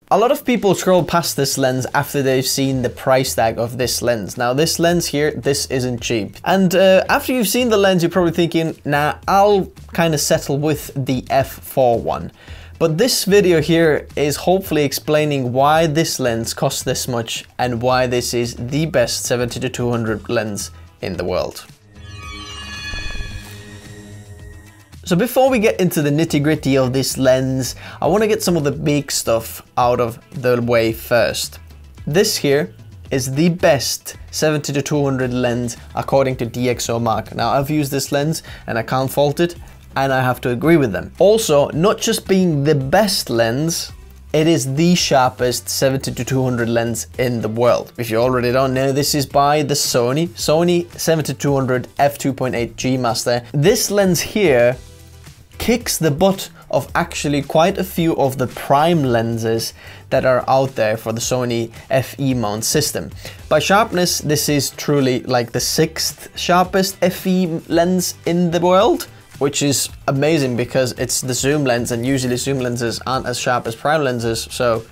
A lot of people scroll past this lens after they've seen the price tag of this lens. Now this lens here, this isn't cheap. And after you've seen the lens, you're probably thinking, nah, I'll kind of settle with the f4 one. But this video here is hopefully explaining why this lens costs this much and why this is the best 70-200 lens in the world. So before we get into the nitty-gritty of this lens, I want to get some of the big stuff out of the way first. This here is the best 70-200 lens according to DxOMark. Now I've used this lens and I can't fault it, and I have to agree with them. Also, not just being the best lens, it is the sharpest 70-200 lens in the world. If you already don't know, this is by the Sony 70-200 F2.8 G Master. This lens here kicks the butt of actually quite a few of the prime lenses that are out there for the Sony FE mount system. By sharpness, this is truly like the 6th sharpest FE lens in the world, which is amazing because it's the zoom lens, and usually zoom lenses aren't as sharp as prime lenses, so,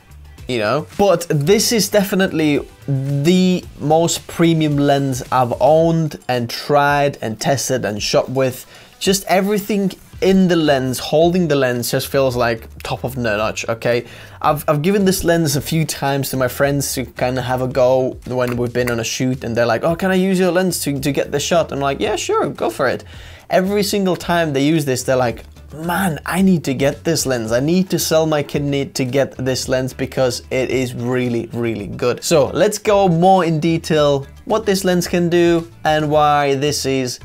you know. But this is definitely the most premium lens I've owned and tried and tested and shot with. Just everything in the lens, holding the lens, just feels like top of the notch, okay? I've given this lens a few times to my friends to kind of have a go when we've been on a shoot, and they're like, oh, can I use your lens to get the shot? I'm like, yeah, sure, go for it. Every single time they use this, they're like, man, I need to get this lens. I need to sell my kidney to get this lens because it is really, really good. So let's go more in detail what this lens can do and why this is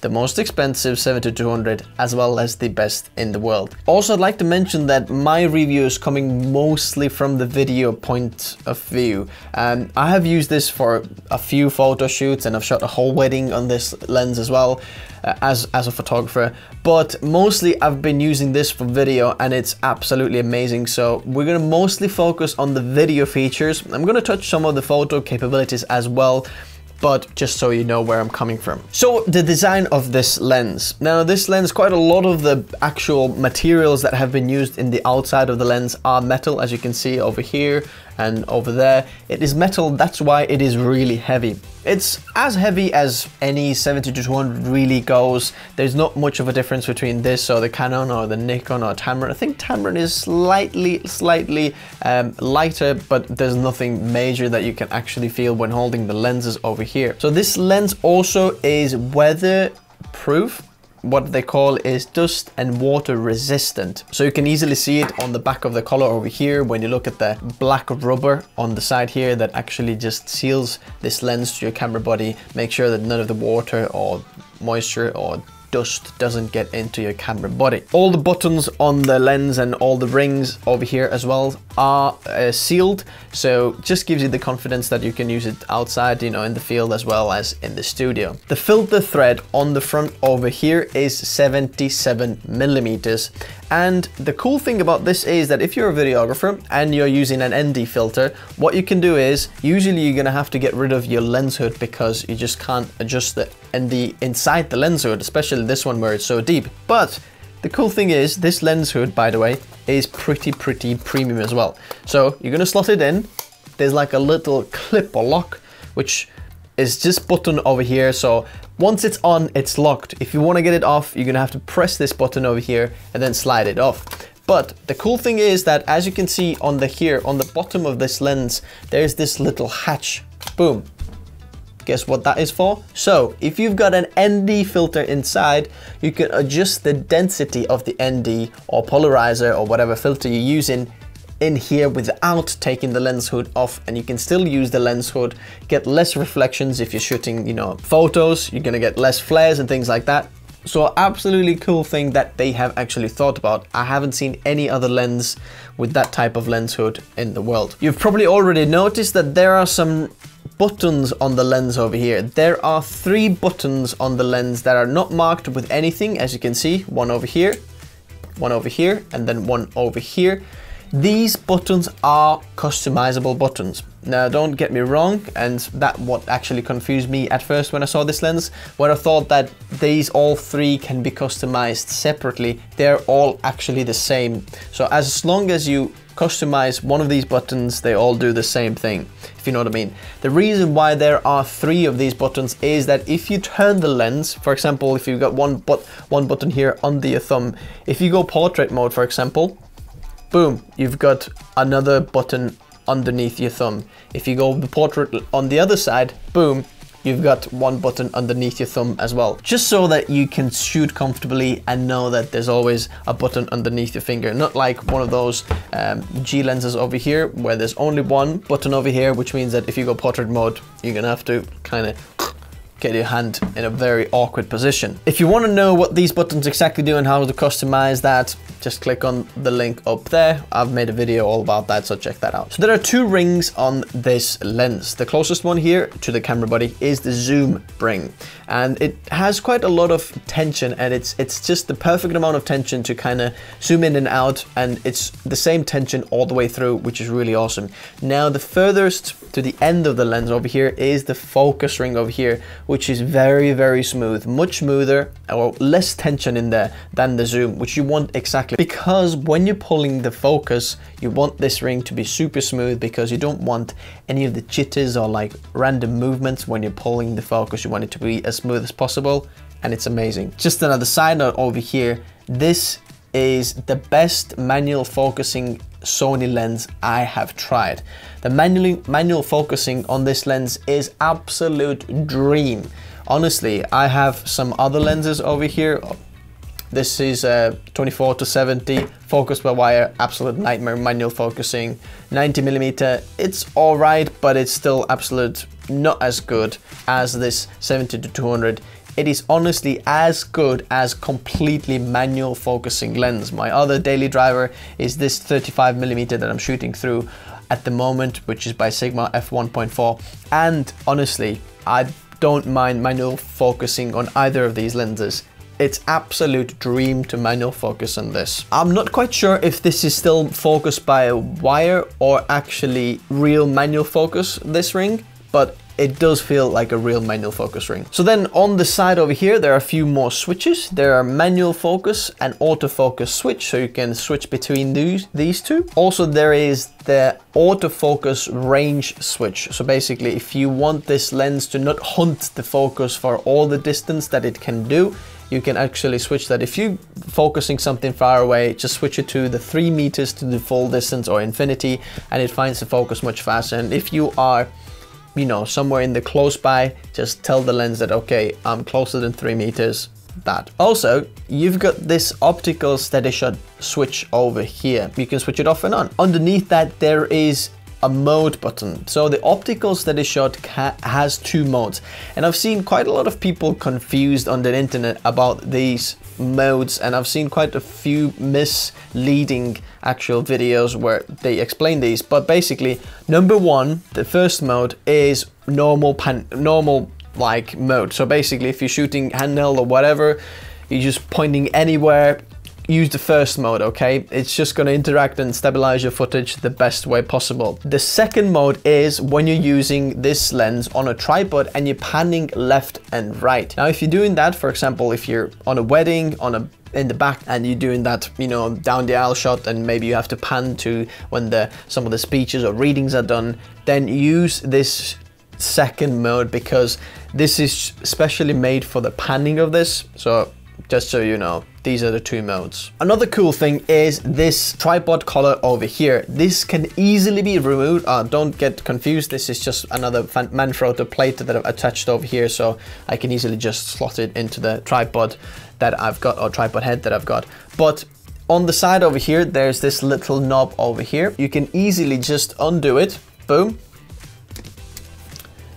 the most expensive 70-200 as well as the best in the world. Also, I'd like to mention that my review is coming mostly from the video point of view. I have used this for a few photo shoots and I've shot a whole wedding on this lens as well as a photographer, but mostly I've been using this for video and it's absolutely amazing. So we're gonna mostly focus on the video features. I'm gonna touch some of the photo capabilities as well, but just so you know where I'm coming from. So the design of this lens. Now this lens, quite a lot of the actual materials that have been used in the outside of the lens are metal, as you can see over here and over there. It is metal, that's why it is really heavy. It's as heavy as any 70-200 really goes. There's not much of a difference between this or the Canon or the Nikon or Tamron. I think Tamron is slightly lighter, but there's nothing major that you can actually feel when holding the lenses over here. So this lens also is weatherproof. What they call is dust and water resistant. So you can easily see it on the back of the collar over here when you look at the black rubber on the side here that actually just seals this lens to your camera body. Make sure that none of the water or moisture or dust doesn't get into your camera body. All the buttons on the lens and all the rings over here as well are sealed, so just gives you the confidence that you can use it outside, you know, in the field as well as in the studio. The filter thread on the front over here is 77mm, and the cool thing about this is that if you're a videographer and you're using an ND filter, what you can do is usually you're gonna have to get rid of your lens hood because you just can't adjust the ND inside the lens hood, especially this one where it's so deep. But the cool thing is this lens hood, by the way, is pretty premium as well. So you're gonna slot it in. There's like a little clip or lock, which is just button over here. So once it's on, it's locked. If you want to get it off, you're gonna have to press this button over here and then slide it off. But the cool thing is that, as you can see on the bottom of this lens, there's this little hatch. Boom. Guess what that is for? So if you've got an ND filter inside, you can adjust the density of the ND or polarizer or whatever filter you're using in here without taking the lens hood off, and you can still use the lens hood, get less reflections if you're shooting, you know, photos. You're gonna get less flares and things like that. So absolutely cool thing that they have actually thought about. I haven't seen any other lens with that type of lens hood in the world. You've probably already noticed that there are some buttons on the lens over here. There are 3 buttons on the lens that are not marked with anything, as you can see. One over here, and then one over here. These buttons are customizable buttons. Now, don't get me wrong, and that what actually confused me at first when I saw this lens, when I thought that these all 3 can be customized separately. They're all actually the same. So as long as you customize one of these buttons, they all do the same thing, if you know what I mean. The reason why there are 3 of these buttons is that if you turn the lens, for example, if you've got one button here under your thumb, if you go portrait mode, for example, boom, you've got another button underneath your thumb. If you go the portrait on the other side, boom, you've got one button underneath your thumb as well. Just so that you can shoot comfortably and know that there's always a button underneath your finger. Not like one of those G lenses over here where there's only one button over here, which means that if you go portrait mode, you're gonna have to kind of get your hand in a very awkward position. If you want to know what these buttons exactly do and how to customize that, just click on the link up there. I've made a video all about that, so check that out. So there are 2 rings on this lens. The closest one here to the camera body is the zoom ring, and it has quite a lot of tension, and it's just the perfect amount of tension to kind of zoom in and out, and it's the same tension all the way through, which is really awesome. Now the furthest to the end of the lens over here is the focus ring over here, which is very, very smooth, much smoother or less tension in there than the zoom, which you want exactly, because when you're pulling the focus, you want this ring to be super smooth, because you don't want any of the jitters or like random movements when you're pulling the focus. You want it to be as smooth as possible, and it's amazing. Just another side note over here, this is the best manual focusing Sony lens I have tried. The manual focusing on this lens is absolute dream. Honestly, I have some other lenses over here. This is 24-70 focus by wire, absolute nightmare manual focusing. 90mm, it's all right, but it's still absolute not as good as this 70-200. It is honestly as good as completely manual focusing lens. My other daily driver is this 35mm that I'm shooting through at the moment, which is by Sigma F1.4. And honestly, I don't mind manual focusing on either of these lenses. It's absolute dream to manual focus on this. I'm not quite sure if this is still focused by a wire or actually real manual focus, this ring, but it does feel like a real manual focus ring. So then on the side over here, there are a few more switches. There are manual focus and autofocus switch, so you can switch between these two. Also, there is the autofocus range switch. So basically, if you want this lens to not hunt the focus for all the distance that it can do, you can actually switch that. If you're focusing something far away, just switch it to the 3 meters to the full distance or infinity, and it finds the focus much faster. And if you are, you know, somewhere in the close by, just tell the lens that, okay, I'm closer than 3 meters, that. Also, you've got this optical steady shot switch over here. You can switch it off and on. Underneath that, there is a mode button. So the optical steady shot has 2 modes, and I've seen quite a lot of people confused on the internet about these modes, and I've seen quite a few misleading actual videos where they explain these. But basically, number 1, the first mode is normal like mode. So basically, if you're shooting handheld or whatever, you're just pointing anywhere, use the first mode, okay? It's just gonna interact and stabilize your footage the best way possible. The second mode is when you're using this lens on a tripod and you're panning left and right. Now, if you're doing that, for example, if you're on a wedding, in the back, and you're doing that, you know, down the aisle shot, and maybe you have to pan to when some of the speeches or readings are done, then use this second mode, because this is specially made for the panning of this. So just so you know, these are the 2 modes. Another cool thing is this tripod collar over here. This can easily be removed. Don't get confused. This is just another Manfrotto plate that I've attached over here, so I can easily just slot it into the tripod that I've got, or tripod head that I've got. But on the side over here, there's this little knob over here. You can easily just undo it, boom,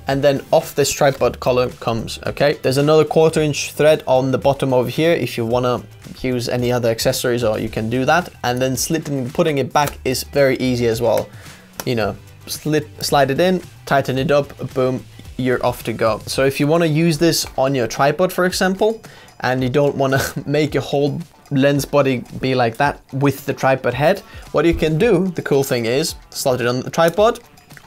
and then off this tripod collar comes, okay? There's another 1/4 inch thread on the bottom over here if you wanna use any other accessories, or you can do that. And then putting it back is very easy as well. You know, slide it in, tighten it up, boom, you're off to go. So if you wanna use this on your tripod, for example, and you don't wanna make your whole lens body be like that with the tripod head, what you can do, the cool thing is, slot it on the tripod,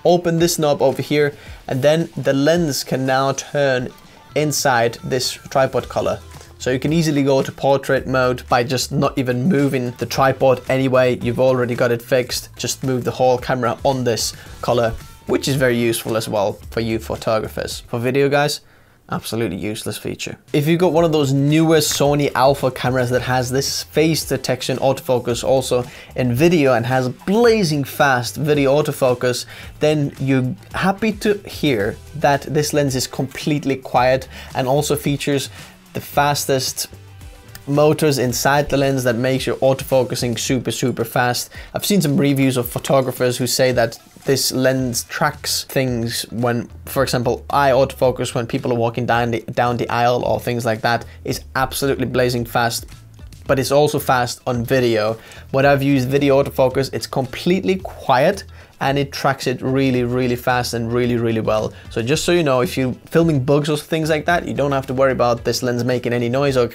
open this knob over here, and then the lens can now turn inside this tripod collar. So you can easily go to portrait mode by just not even moving the tripod anyway. You've already got it fixed. Just move the whole camera on this color, which is very useful as well for you photographers. For video guys, absolutely useless feature. If you've got one of those newest Sony Alpha cameras that has this face detection autofocus also in video and has blazing fast video autofocus, then you're happy to hear that this lens is completely quiet and also features the fastest motors inside the lens that makes your autofocusing super fast. I've seen some reviews of photographers who say that this lens tracks things when, for example, eye autofocus when people are walking down the aisle or things like that is absolutely blazing fast, but it's also fast on video. When I've used video autofocus, it's completely quiet and it tracks it really fast and really well. So just so you know, if you're filming bugs or things like that, you don't have to worry about this lens making any noise or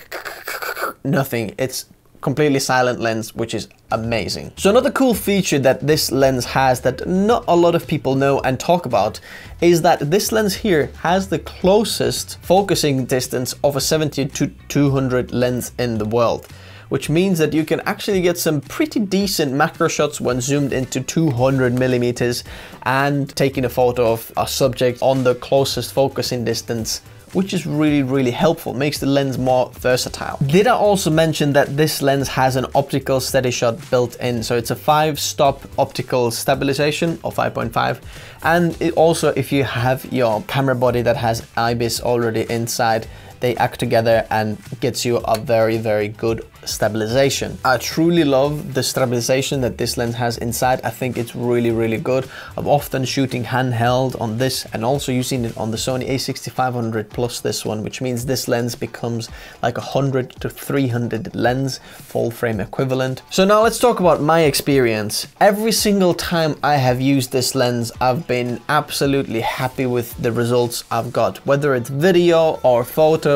nothing. It's completely silent lens, which is amazing. So another cool feature that this lens has that not a lot of people know and talk about is that this lens here has the closest focusing distance of a 70-200 lens in the world, which means that you can actually get some pretty decent macro shots when zoomed into 200mm and taking a photo of a subject on the closest focusing distance, which is really helpful, makes the lens more versatile. Did I also mention that this lens has an optical steady shot built in? So it's a 5-stop optical stabilization, or 5.5. And it also, if you have your camera body that has IBIS already inside, they act together and gets you a very good stabilization. I truly love the stabilization that this lens has inside. I think it's really good. I'm often shooting handheld on this and also using it on the Sony a6500 plus this one, which means this lens becomes like a 100-300 lens, full frame equivalent. So now let's talk about my experience. Every single time I have used this lens, I've been absolutely happy with the results I've got, whether it's video or photo.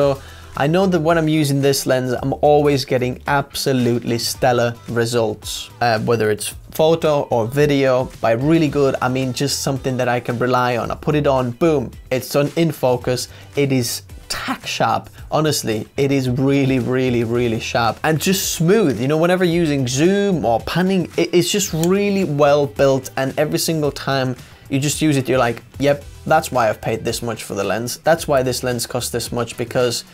I know that when I'm using this lens, I'm always getting absolutely stellar results, whether it's photo or video. By really good, I mean just something that I can rely on. I put it on, boom, it's on in focus. It is tack sharp. Honestly, it is really sharp and just smooth. You know, whenever using zoom or panning, it's just really well built, and every single time you just use it, you're like, yep, that's why I've paid this much for the lens. That's why this lens costs this much, because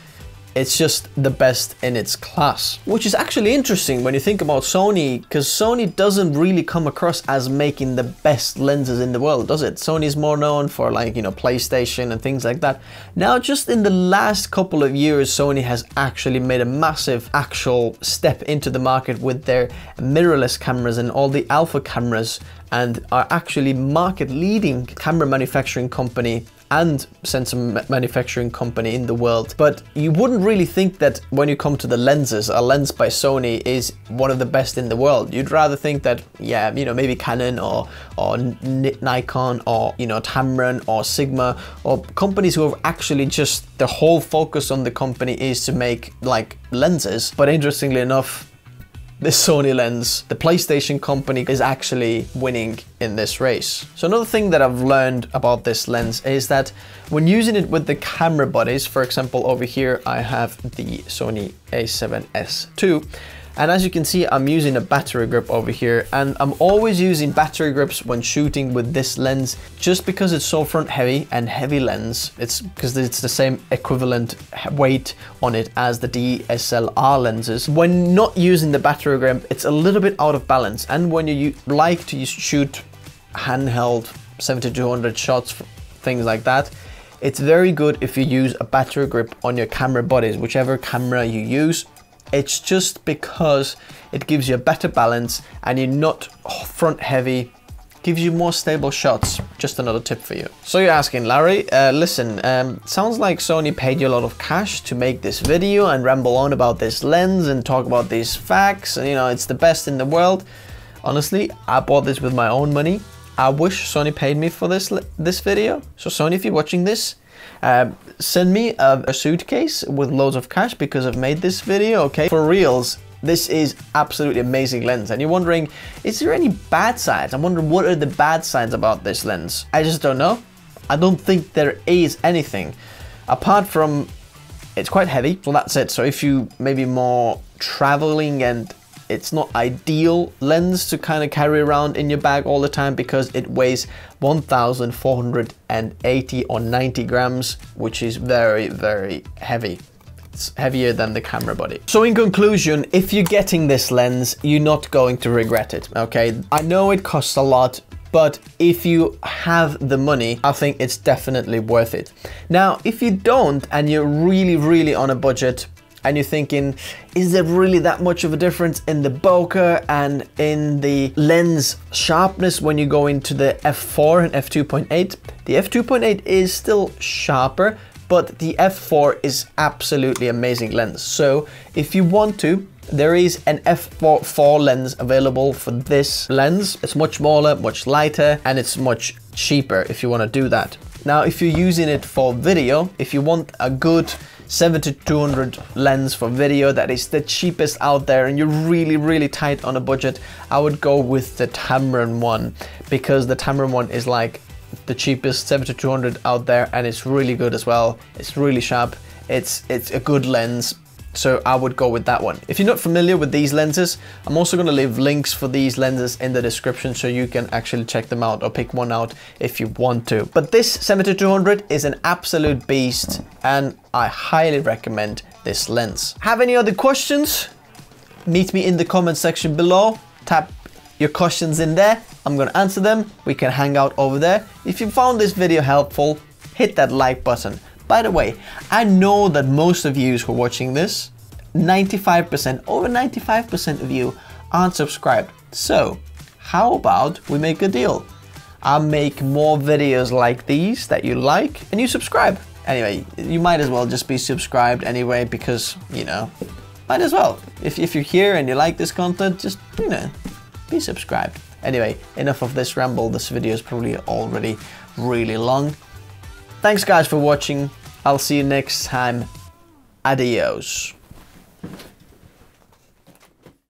it's just the best in its class. Which is actually interesting when you think about Sony, because Sony doesn't really come across as making the best lenses in the world, does it? Sony's more known for, like, you know, PlayStation and things like that. Now, just in the last couple of years, Sony has actually made a massive actual step into the market with their mirrorless cameras and all the alpha cameras, and are actually market leading camera manufacturing company and sensor manufacturing company in the world. But you wouldn't really think that when you come to the lenses, a lens by Sony is one of the best in the world. You'd rather think that, yeah, you know, maybe Canon or Nikon or, you know, Tamron or Sigma, or companies who have actually just, the whole focus on the company is to make like lenses. But interestingly enough, this Sony lens, the PlayStation company, is actually winning in this race. So another thing that I've learned about this lens is that when using it with the camera bodies, for example, over here I have the Sony a7S II, and as you can see, I'm using a battery grip over here, and I'm always using battery grips when shooting with this lens just because it's so front heavy and heavy lens. It's because it's the same equivalent weight on it as the DSLR lenses. When not using the battery grip, it's a little bit out of balance, and when you like to shoot handheld 70-200 shots, things like that, it's very good if you use a battery grip on your camera bodies, whichever camera you use. It's just because it gives you a better balance and you're not front heavy, gives you more stable shots. Just another tip for you. So you're asking, Larry, listen, sounds like Sony paid you a lot of cash to make this video and ramble on about this lens and talk about these facts, and you know, it's the best in the world. Honestly, I bought this with my own money. I wish Sony paid me for this video. So Sony, if you're watching this, send me a suitcase with loads of cash because I've made this video, okay? For reals, this is absolutely amazing lens. And you're wondering, is there any bad sides? I'm wondering, what are the bad sides about this lens? I just don't know. I don't think there is anything. Apart from it's quite heavy, so that's it. So if you maybe more traveling and it's not ideal lens to kind of carry around in your bag all the time because it weighs 1,480 or 90 grams, which is very, very heavy. It's heavier than the camera body. So in conclusion, if you're getting this lens, you're not going to regret it, okay? I know it costs a lot, but if you have the money, I think it's definitely worth it. Now, if you don't, and you're really, really on a budget, and you're thinking, is there really that much of a difference in the bokeh and in the lens sharpness when you go into the f4 and f2.8? The f2.8 is still sharper, but the f4 is absolutely amazing lens. So if you want to, there is an f4 lens available for this lens. It's much smaller, much lighter, and it's much cheaper if you want to do that. Now, if you're using it for video, if you want a good 70-200 lens for video that is the cheapest out there and you're really, really tight on a budget, I would go with the Tamron one, because the Tamron one is like the cheapest 70-200 out there, and it's really good as well. It's really sharp. It's a good lens. So I would go with that one. If you're not familiar with these lenses, I'm also going to leave links for these lenses in the description so you can actually check them out or pick one out if you want to. But this 70-200 is an absolute beast, and I highly recommend this lens. Have any other questions? Meet me in the comment section below. Tap your questions in there. I'm going to answer them. We can hang out over there. If you found this video helpful, hit that like button. By the way, I know that most of you who are watching this, 95%, over 95% of you aren't subscribed. So how about we make a deal? I'll make more videos like these that you like and you subscribe. Anyway, you might as well just be subscribed anyway, because, you know, might as well. If you're here and you like this content, just, you know, be subscribed. Anyway, enough of this ramble. This video is probably already really long. Thanks guys for watching. I'll see you next time. Adios.